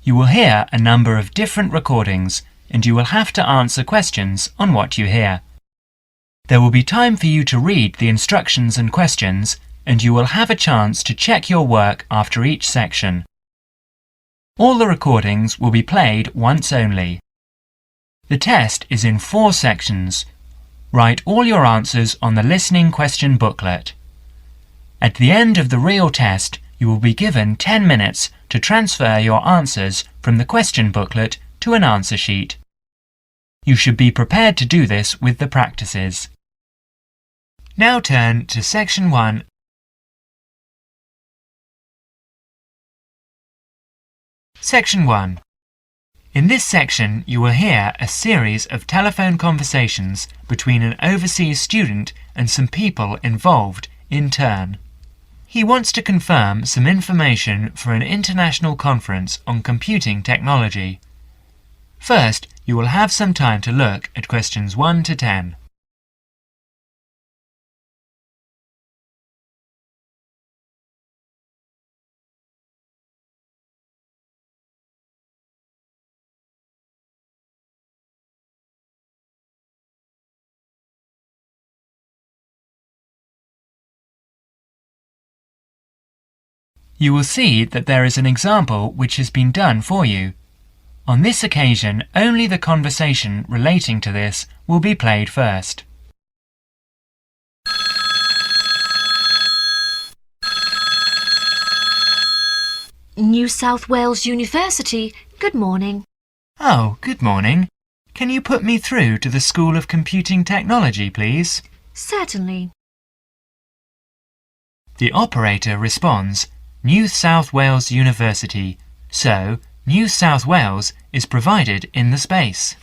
You will hear a number of different recordings, and you will have to answer questions on what you hear. There will be time for you to read the instructions and questions, and you will have a chance to check your work after each section. All the recordings will be played once only. The test is in 4 sections. Write all your answers on the listening question booklet. At the end of the real test, you will be given 10 minutes to transfer your answers from the question booklet to an answer sheet. You should be prepared to do this with the practices. Now turn to Section 1. Section 1. In this section, you will hear a series of telephone conversations between an overseas student and some people involved in turn. He wants to confirm some information for an international conference on computing technology. First, you will have some time to look at questions 1 to 10. You will see that there is an example which has been done for you. On this occasion, only the conversation relating to this will be played first. New South Wales University, good morning. Oh, good morning. Can you put me through to the School of Computing Technology, please? Certainly. The operator responds, New South Wales University, so New South Wales is provided in the space.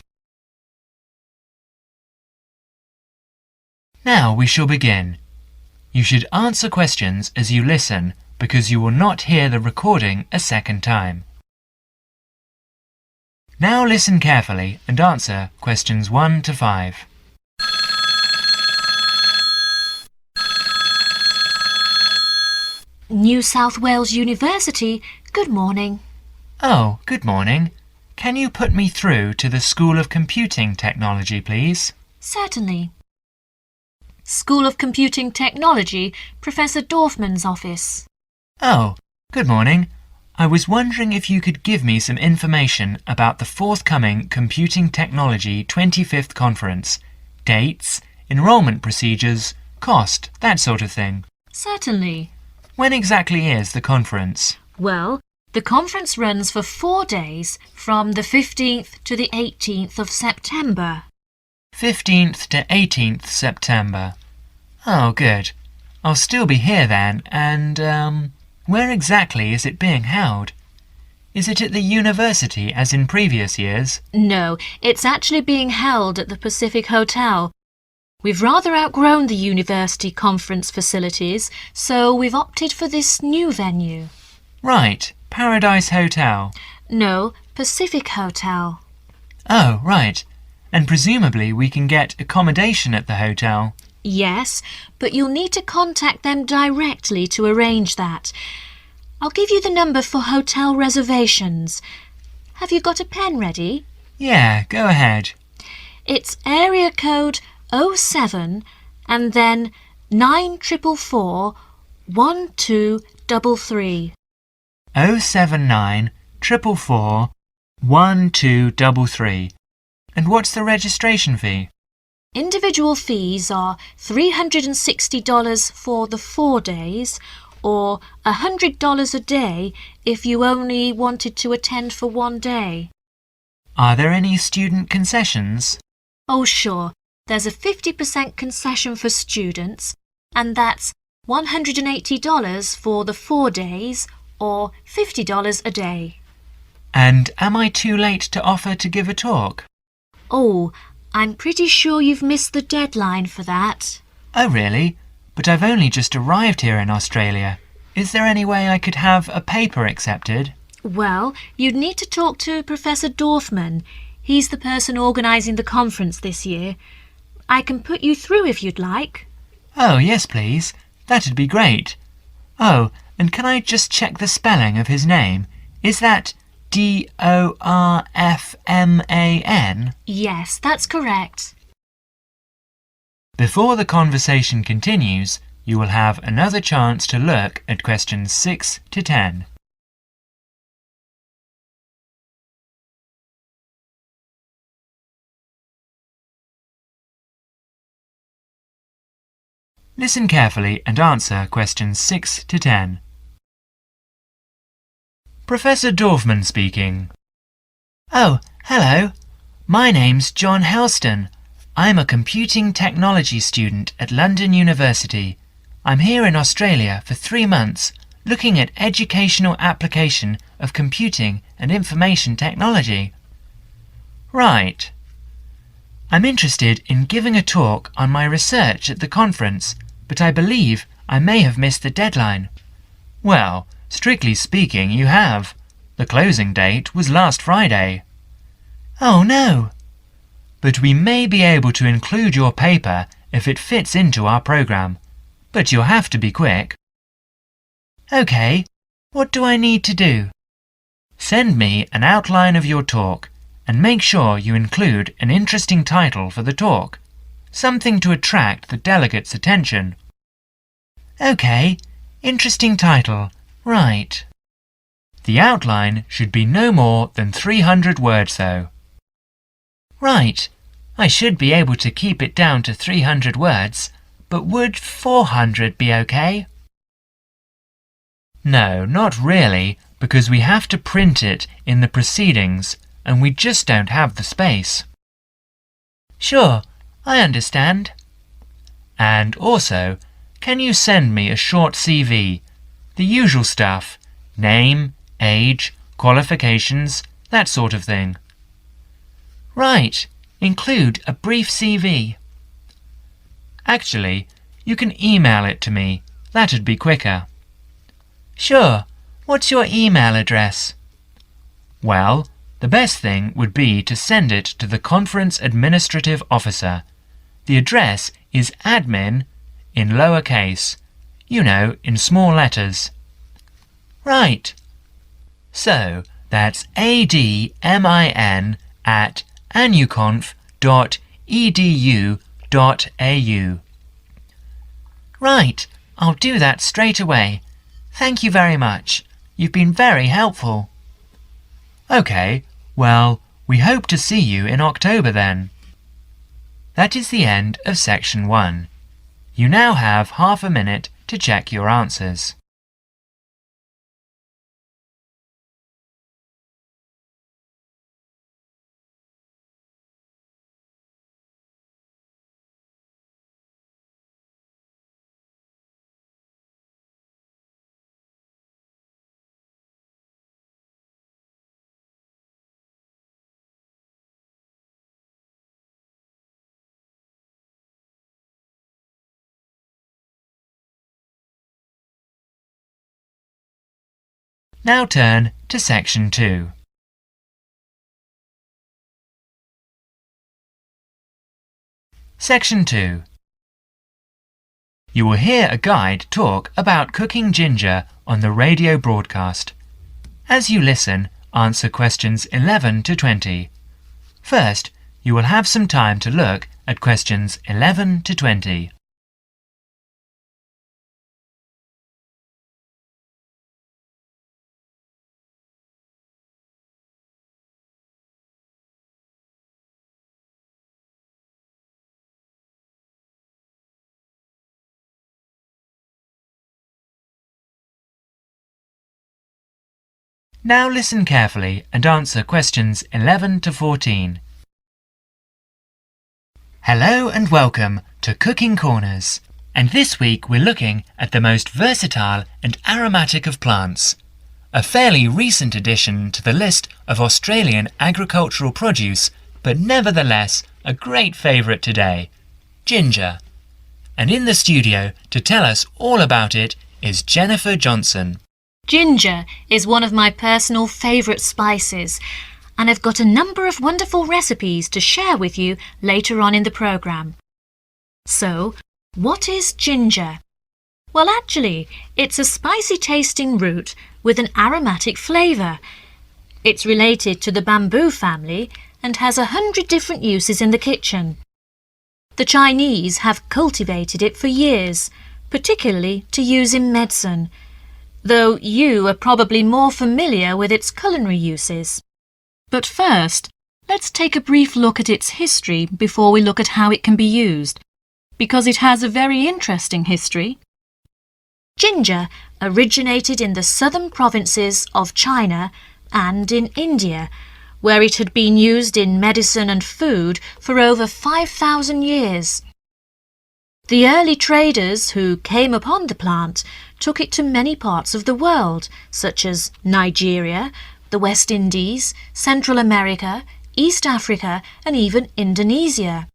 Now we shall begin. You should answer questions as you listen because you will not hear the recording a second time. Now listen carefully and answer questions 1 to 5. New South Wales University, good morning. Oh, good morning. Can you put me through to the School of Computing Technology, please? Certainly. School of Computing Technology, Professor Dorfman's office. Oh, good morning. I was wondering if you could give me some information about the forthcoming Computing Technology 25th Conference. Dates, enrolment procedures, cost, that sort of thing. Certainly. When exactly is the conference? Well, the conference runs for 4 days from the 15th to the 18th of September. 15th to 18th September. Oh, good. I'll still be here then, and, where exactly is it being held? Is it at the university as in previous years? No, it's actually being held at the Pacific Hotel. We've rather outgrown the university conference facilities, so we've opted for this new venue. Right, Paradise Hotel. No, Pacific Hotel. Oh, right. And presumably we can get accommodation at the hotel. Yes, but you'll need to contact them directly to arrange that. I'll give you the number for hotel reservations. Have you got a pen ready? Yeah, go ahead. It's area code 07 and then 9444 1233. 079 444 1233. And what's the registration fee? Individual fees are $360 for the 4 days or $100 a day if you only wanted to attend for 1 day. Are there any student concessions? Oh, sure. There's a 50% concession for students, and that's $180 for the 4 days or $50 a day. And am I too late to offer to give a talk? Oh, I'm pretty sure you've missed the deadline for that. Oh, really? But I've only just arrived here in Australia. Is there any way I could have a paper accepted? Well, you'd need to talk to Professor Dorfman. He's the person organising the conference this year. I can put you through if you'd like. Oh, yes, please. That'd be great. Oh, and can I just check the spelling of his name? Is that Dorfman? Yes, that's correct. Before the conversation continues, you will have another chance to look at questions 6 to 10. Listen carefully and answer questions 6 to 10. Professor Dorfman speaking. Oh, hello. My name's John Helston. I'm a computing technology student at London University. I'm here in Australia for 3 months, looking at educational application of computing and information technology. Right. I'm interested in giving a talk on my research at the conference, but I believe I may have missed the deadline. Well, strictly speaking, you have. The closing date was last Friday. Oh no! But we may be able to include your paper if it fits into our program. But you'll have to be quick. OK, what do I need to do? Send me an outline of your talk and make sure you include an interesting title for the talk, something to attract the delegates' attention. OK, interesting title, right. The outline should be no more than 300 words though. Right, I should be able to keep it down to 300 words, but would 400 be OK? No, not really, because we have to print it in the proceedings and we just don't have the space. Sure, I understand. And also, can you send me a short CV? The usual stuff, name, age, qualifications, that sort of thing. Right, include a brief CV. Actually, you can email it to me. That'd be quicker. Sure, what's your email address? Well, the best thing would be to send it to the Conference Administrative Officer. The address is admin in lowercase, you know, in small letters. Right. So, that's admin@anuconf.edu.au. Right, I'll do that straight away. Thank you very much. You've been very helpful. OK, well, we hope to see you in October then. That is the end of section 1. You now have half a minute to check your answers. Now turn to section 2. Section 2. You will hear a guide talk about cooking ginger on the radio broadcast. As you listen, answer questions 11 to 20. First, you will have some time to look at questions 11 to 20. Now listen carefully and answer questions 11 to 14. Hello and welcome to Cooking Corners. And this week we're looking at the most versatile and aromatic of plants. A fairly recent addition to the list of Australian agricultural produce, but nevertheless a great favourite today, ginger. And in the studio to tell us all about it is Jennifer Johnson. Ginger is one of my personal favourite spices, and I've got a number of wonderful recipes to share with you later on in the programme. So, what is ginger? Well, actually, it's a spicy tasting root with an aromatic flavour. It's related to the bamboo family and has 100 different uses in the kitchen. The Chinese have cultivated it for years, particularly to use in medicine, though you are probably more familiar with its culinary uses. But first, let's take a brief look at its history before we look at how it can be used, because it has a very interesting history. Ginger originated in the southern provinces of China and in India, where it had been used in medicine and food for over 5,000 years. The early traders who came upon the plant took it to many parts of the world, such as Nigeria, the West Indies, Central America, East Africa, and even Indonesia.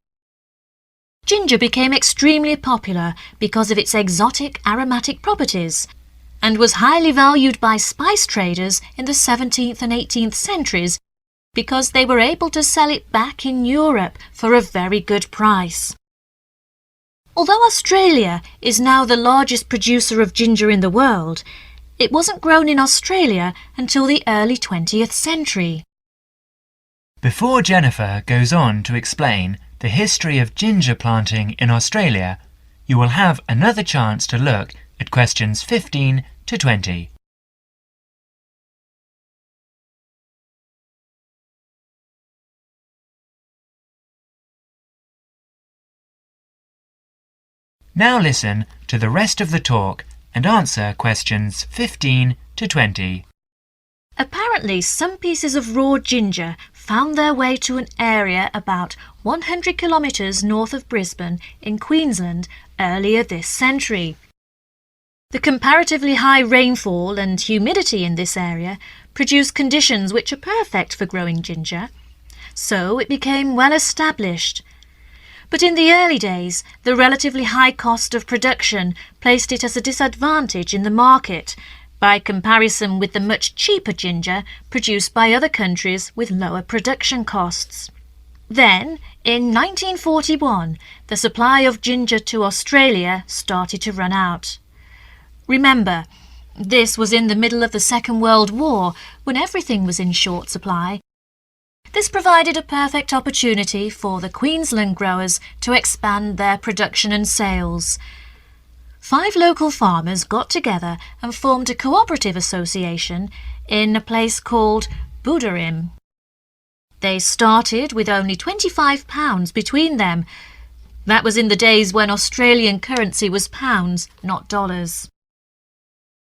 Ginger became extremely popular because of its exotic aromatic properties and was highly valued by spice traders in the 17th and 18th centuries because they were able to sell it back in Europe for a very good price. Although Australia is now the largest producer of ginger in the world, it wasn't grown in Australia until the early 20th century. Before Jennifer goes on to explain the history of ginger planting in Australia, you will have another chance to look at questions 15 to 20. Now listen to the rest of the talk and answer questions 15 to 20. Apparently, some pieces of raw ginger found their way to an area about 100 kilometres north of Brisbane in Queensland earlier this century. The comparatively high rainfall and humidity in this area produced conditions which are perfect for growing ginger, so it became well established. But in the early days, the relatively high cost of production placed it as a disadvantage in the market by comparison with the much cheaper ginger produced by other countries with lower production costs. Then, in 1941, the supply of ginger to Australia started to run out. Remember, this was in the middle of the Second World War, when everything was in short supply. This provided a perfect opportunity for the Queensland growers to expand their production and sales. 5 local farmers got together and formed a cooperative association in a place called Buderim. They started with only £25 between them. That was in the days when Australian currency was pounds, not dollars.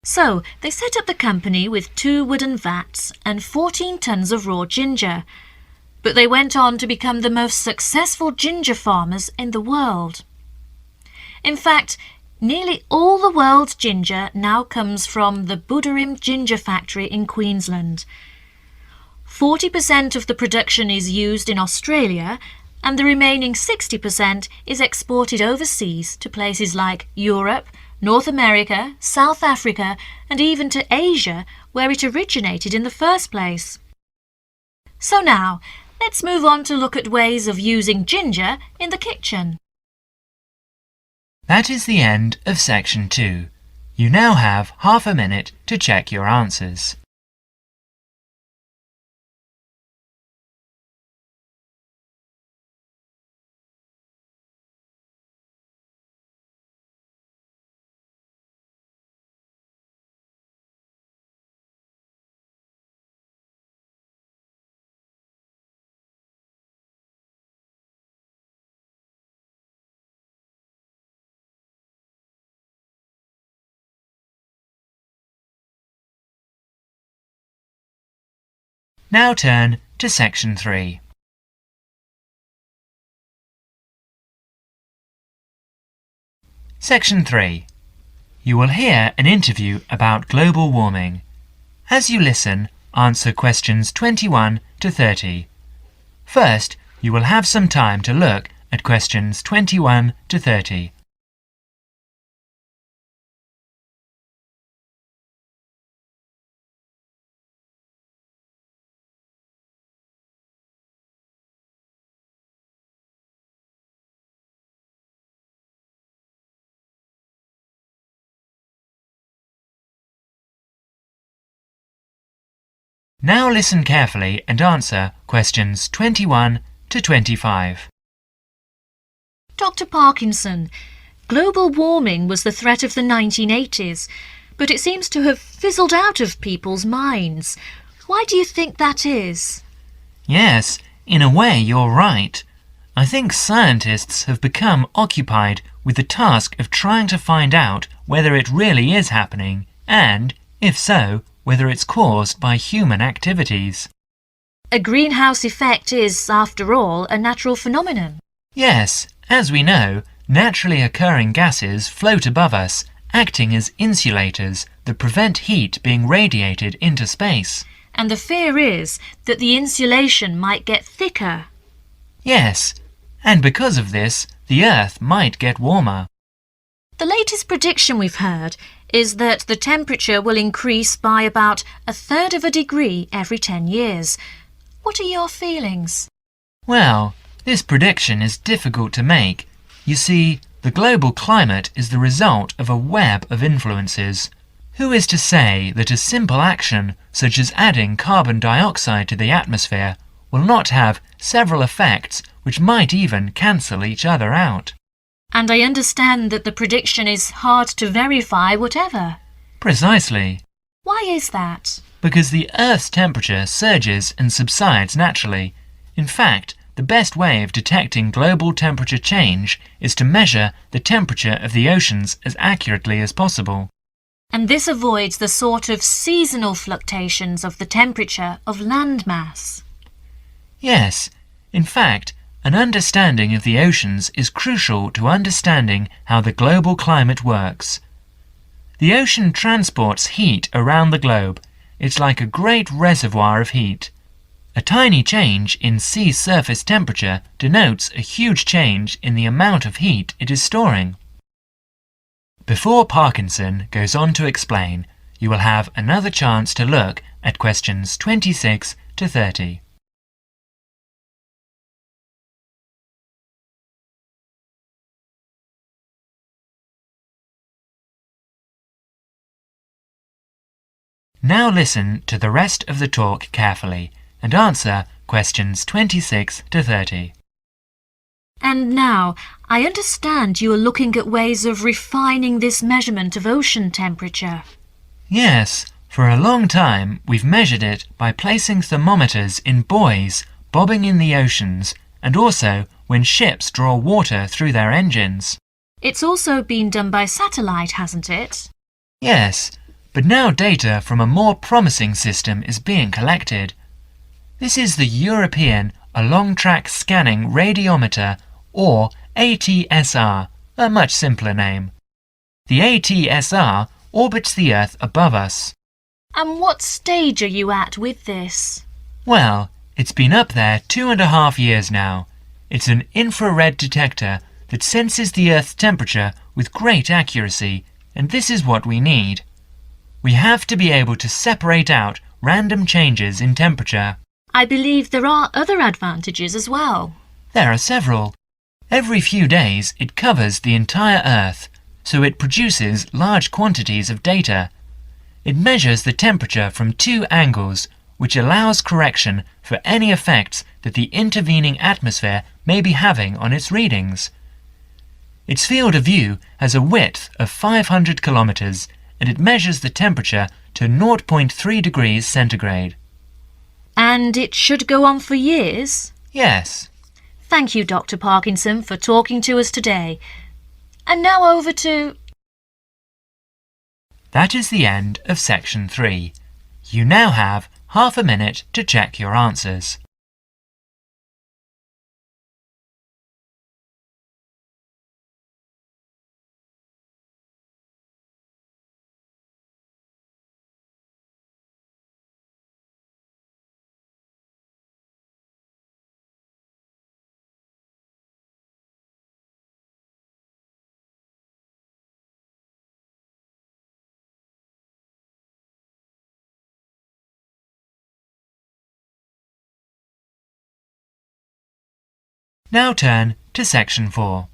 So they set up the company with 2 wooden vats and 14 tons of raw ginger. But they went on to become the most successful ginger farmers in the world. In fact, nearly all the world's ginger now comes from the Buderim ginger factory in Queensland. 40% of the production is used in Australia, and the remaining 60% is exported overseas to places like Europe, North America, South Africa, and even to Asia, where it originated in the first place. So now, let's move on to look at ways of using ginger in the kitchen. That is the end of section 2. You now have half a minute to check your answers. Now turn to section 3. Section 3. You will hear an interview about global warming. As you listen, answer questions 21 to 30. First, you will have some time to look at questions 21 to 30. Now listen carefully and answer questions 21 to 25. Dr. Parkinson, global warming was the threat of the 1980s, but it seems to have fizzled out of people's minds. Why do you think that is? Yes, in a way you're right. I think scientists have become occupied with the task of trying to find out whether it really is happening and, if so, whether it's caused by human activities. A greenhouse effect is, after all, a natural phenomenon. Yes, as we know, naturally occurring gases float above us, acting as insulators that prevent heat being radiated into space. And the fear is that the insulation might get thicker. Yes, and because of this, the Earth might get warmer. The latest prediction we've heard is that the temperature will increase by about 1/3 of a degree every 10 years. What are your feelings? Well, this prediction is difficult to make. You see, the global climate is the result of a web of influences. Who is to say that a simple action, such as adding carbon dioxide to the atmosphere, will not have several effects which might even cancel each other out? And I understand that the prediction is hard to verify whatever. Precisely. Why is that? Because the Earth's temperature surges and subsides naturally. In fact, the best way of detecting global temperature change is to measure the temperature of the oceans as accurately as possible. And this avoids the sort of seasonal fluctuations of the temperature of landmass. Yes, in fact, an understanding of the oceans is crucial to understanding how the global climate works. The ocean transports heat around the globe. It's like a great reservoir of heat. A tiny change in sea surface temperature denotes a huge change in the amount of heat it is storing. Before Parkinson goes on to explain, you will have another chance to look at questions 26 to 30. Now listen to the rest of the talk carefully and answer questions 26 to 30. And now, I understand you are looking at ways of refining this measurement of ocean temperature. Yes, for a long time we've measured it by placing thermometers in buoys bobbing in the oceans and also when ships draw water through their engines. It's also been done by satellite, hasn't it? Yes, but now data from a more promising system is being collected. This is the European Along-Track Scanning Radiometer, or ATSR, a much simpler name. The ATSR orbits the Earth above us. And what stage are you at with this? Well, it's been up there 2.5 years now. It's an infrared detector that senses the Earth's temperature with great accuracy, and this is what we need. We have to be able to separate out random changes in temperature. I believe there are other advantages as well. There are several. Every few days it covers the entire Earth, so it produces large quantities of data. It measures the temperature from 2 angles, which allows correction for any effects that the intervening atmosphere may be having on its readings. Its field of view has a width of 500 kilometers, and it measures the temperature to 0.3 degrees centigrade. And it should go on for years? Yes. Thank you, Dr. Parkinson, for talking to us today. And now over to... That is the end of section 3. You now have half a minute to check your answers. Now turn to section 4.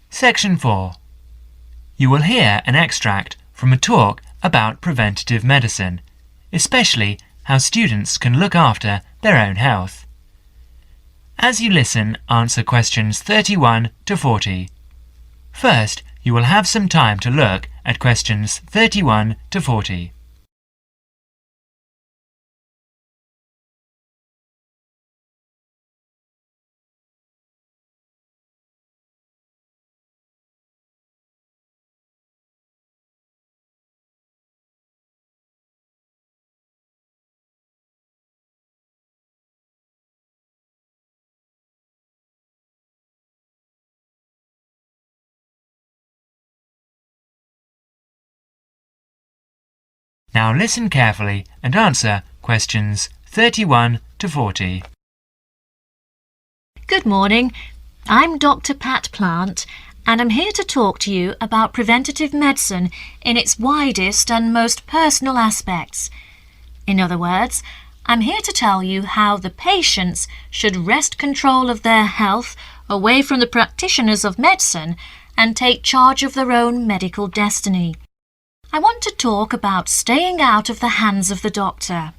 Section 4. you will hear an extract from a talk about preventative medicine, especially how students can look after their own health. As you listen, answer questions 31 to 40. First, you will have some time to look at questions 31 to 40. Now listen carefully and answer questions 31 to 40. Good morning. I'm Dr. Pat Plant, and I'm here to talk to you about preventative medicine in its widest and most personal aspects. In other words, I'm here to tell you how the patients should wrest control of their health away from the practitioners of medicine and take charge of their own medical destiny. I want to talk about staying out of the hands of the doctor.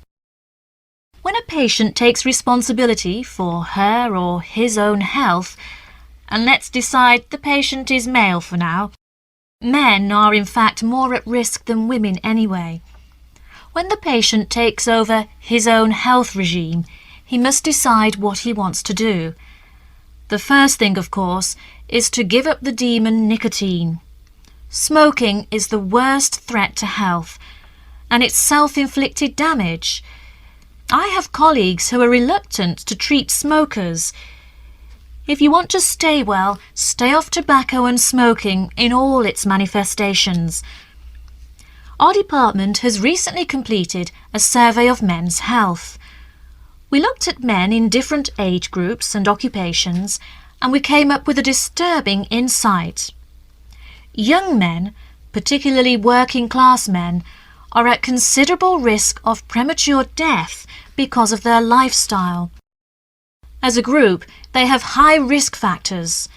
When a patient takes responsibility for her or his own health, and let's decide the patient is male for now, men are in fact more at risk than women anyway. When the patient takes over his own health regime, he must decide what he wants to do. The first thing, of course, is to give up the demon nicotine. Smoking is the worst threat to health, and it's self-inflicted damage. I have colleagues who are reluctant to treat smokers. If you want to stay well, stay off tobacco and smoking in all its manifestations. Our department has recently completed a survey of men's health. We looked at men in different age groups and occupations, and we came up with a disturbing insight. Young men, particularly working-class men, are at considerable risk of premature death because of their lifestyle. As a group, they have high risk factors.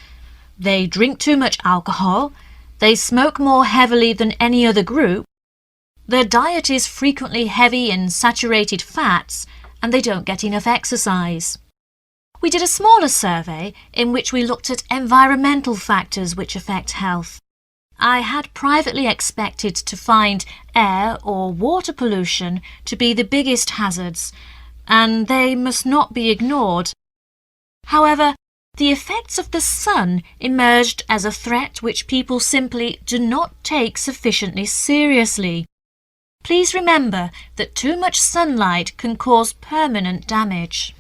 They drink too much alcohol, they smoke more heavily than any other group, their diet is frequently heavy in saturated fats, and they don't get enough exercise. We did a smaller survey in which we looked at environmental factors which affect health. I had privately expected to find air or water pollution to be the biggest hazards, and they must not be ignored. However, the effects of the sun emerged as a threat which people simply do not take sufficiently seriously. Please remember that too much sunlight can cause permanent damage.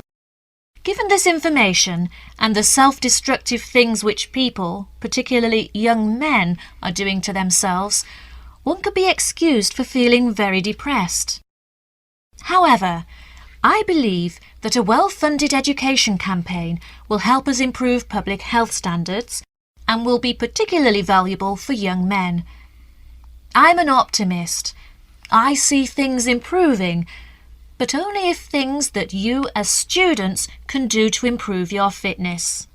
Given this information and the self-destructive things which people, particularly young men, are doing to themselves, one could be excused for feeling very depressed. However, I believe that a well-funded education campaign will help us improve public health standards and will be particularly valuable for young men. I'm an optimist. I see things improving, but only if things that you as students can do to improve your fitness.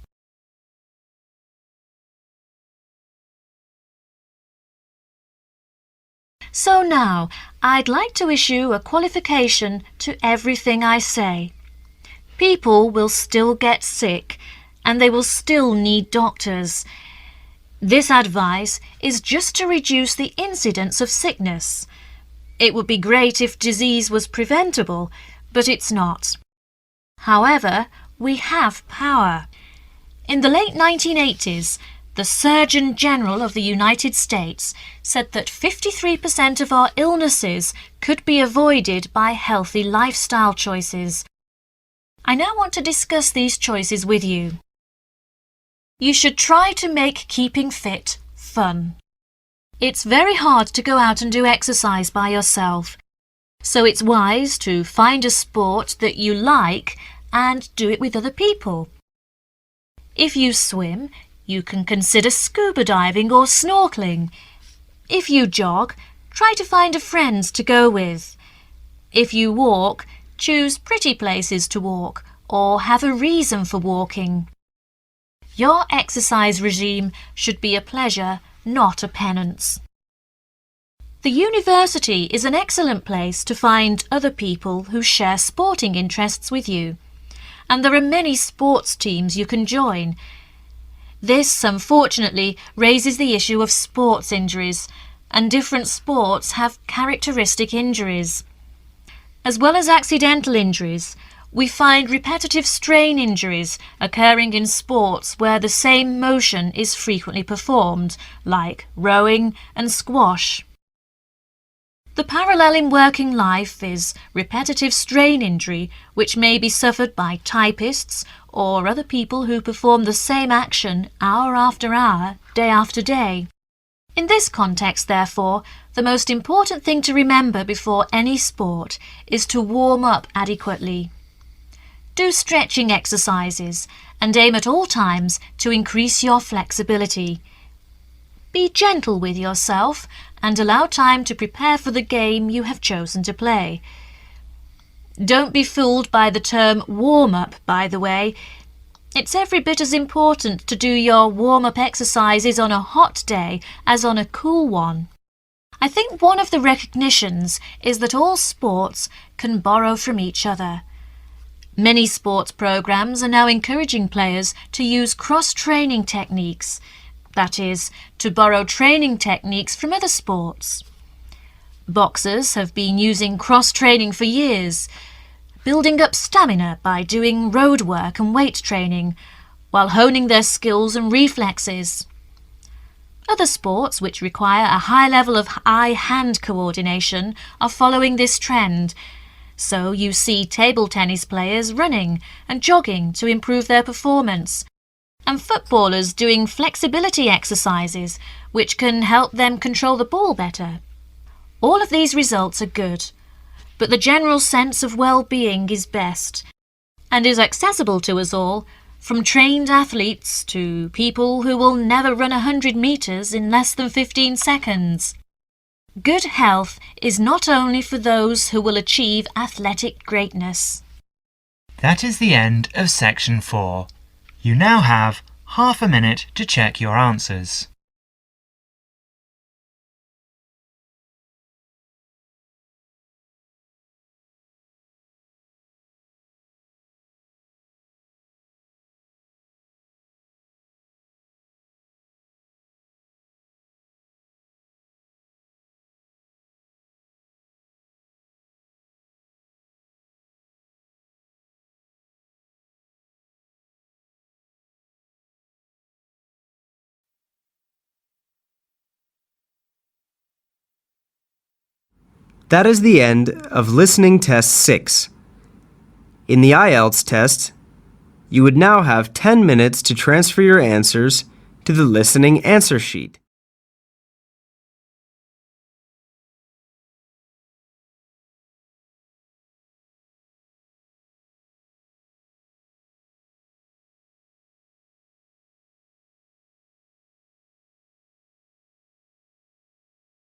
So now, I'd like to issue a qualification to everything I say. People will still get sick, and they will still need doctors. This advice is just to reduce the incidence of sickness. It would be great if disease was preventable, but it's not. However, we have power. In the late 1980s, the Surgeon General of the United States said that 53% of our illnesses could be avoided by healthy lifestyle choices. I now want to discuss these choices with you. You should try to make keeping fit fun. It's very hard to go out and do exercise by yourself, so it's wise to find a sport that you like and do it with other people. If you swim, you can consider scuba diving or snorkeling. If you jog, try to find a friend to go with. If you walk, choose pretty places to walk or have a reason for walking. Your exercise regime should be a pleasure not a penance. The university is an excellent place to find other people who share sporting interests with you, and there are many sports teams you can join. This, unfortunately, raises the issue of sports injuries, and different sports have characteristic injuries. As well as accidental injuries, we find repetitive strain injuries occurring in sports where the same motion is frequently performed, like rowing and squash. The parallel in working life is repetitive strain injury, which may be suffered by typists or other people who perform the same action hour after hour, day after day. In this context, therefore, the most important thing to remember before any sport is to warm up adequately. Do stretching exercises and aim at all times to increase your flexibility. Be gentle with yourself and allow time to prepare for the game you have chosen to play. Don't be fooled by the term warm-up, by the way. It's every bit as important to do your warm-up exercises on a hot day as on a cool one. I think one of the recognitions is that all sports can borrow from each other. Many sports programs are now encouraging players to use cross-training techniques, that is, to borrow training techniques from other sports. Boxers have been using cross-training for years, building up stamina by doing road work and weight training, while honing their skills and reflexes. Other sports which require a high level of eye-hand coordination are following this trend, so you see table tennis players running and jogging to improve their performance, and footballers doing flexibility exercises which can help them control the ball better. All of these results are good, but the general sense of well-being is best and is accessible to us all, from trained athletes to people who will never run 100 meters in less than 15 seconds. Good health is not only for those who will achieve athletic greatness. That is the end of section 4. You now have half a minute to check your answers. That is the end of listening test 6. In the IELTS test, you would now have 10 minutes to transfer your answers to the listening answer sheet.